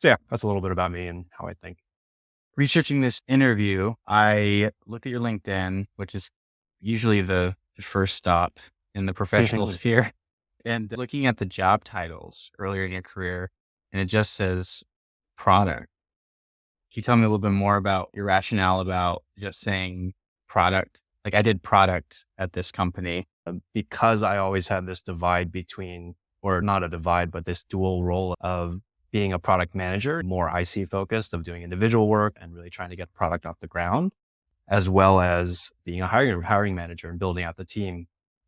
So yeah, that's a little bit about me and how I think. Researching this interview, I looked at your LinkedIn, which is usually the first stop in the professional sphere, and looking at the job titles earlier in your career, and it just says product. Can you tell me a little bit more about your rationale about just saying product? Like I did product at this company. Because I always had this divide between, or not a divide, but this dual role of being a product manager, more IC focused of doing individual work and really trying to get product off the ground, as well as being a hiring manager and building out the team.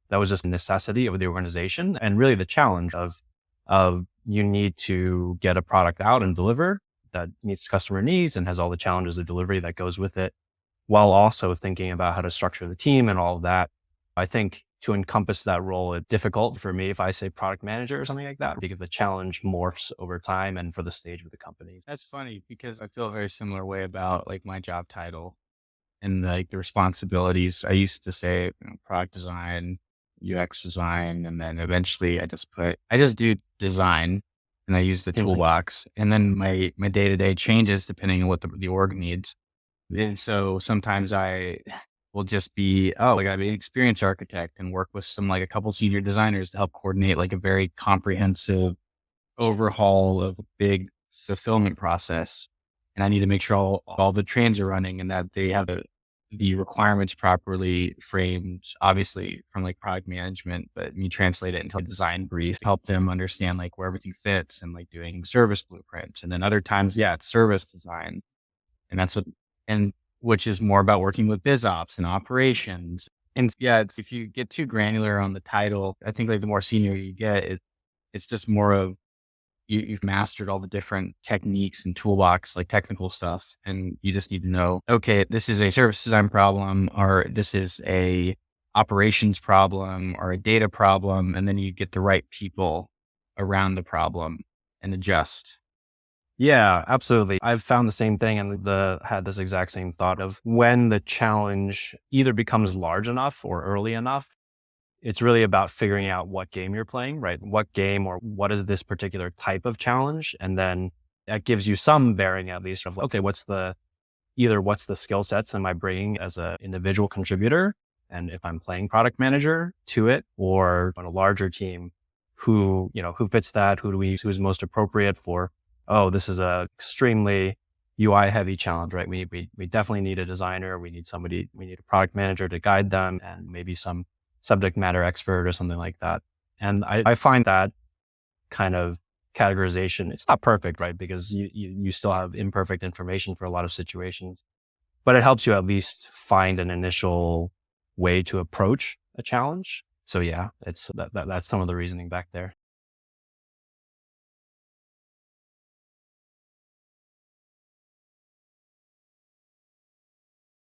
That was just a necessity of the organization and really the challenge of you need to get a product out and deliver that meets customer needs and has all the challenges of delivery that goes with it, while also thinking about how to structure the team and all of that. I think to encompass that role, it's difficult for me if I say product manager or something like that, because the challenge morphs over time and for the stage of the company. That's funny because I feel a very similar way about like my job title and like the responsibilities. I used to say product design, UX design, and then eventually I just do design and I use the toolbox. And then my day to day changes depending on what the org needs. And so sometimes I will just be, oh, I gotta be an experienced architect and work with like a couple senior designers to help coordinate like a very comprehensive overhaul of a big fulfillment process. And I need to make sure all the trains are running and that they have the requirements properly framed, obviously from like product management, but you translate it into a design brief, help them understand like where everything fits and like doing service blueprints. And then other times, yeah, it's service design. And that's and which is more about working with biz ops and operations. And yeah, if you get too granular on the title, I think like the more senior you get, it's just more of you've mastered all the different techniques and toolbox, like technical stuff. And you just need to know, okay, this is a service design problem, or this is a operations problem or a data problem. And then you get the right people around the problem and adjust. Yeah, absolutely. I've found the same thing and had this exact same thought of when the challenge either becomes large enough or early enough. It's really about figuring out what game you're playing, right? What game or what is this particular type of challenge? And then that gives you some bearing at least of, okay, what's the skill sets am I bringing as an individual contributor? And if I'm playing product manager to it or on a larger team, who fits that? Who's most appropriate for, oh, this is a extremely UI heavy challenge, right? We definitely need a designer. We need a product manager to guide them and maybe some subject matter expert or something like that. And I find that kind of categorization, it's not perfect, right? Because you still have imperfect information for a lot of situations, but it helps you at least find an initial way to approach a challenge. So yeah, that's some of the reasoning back there.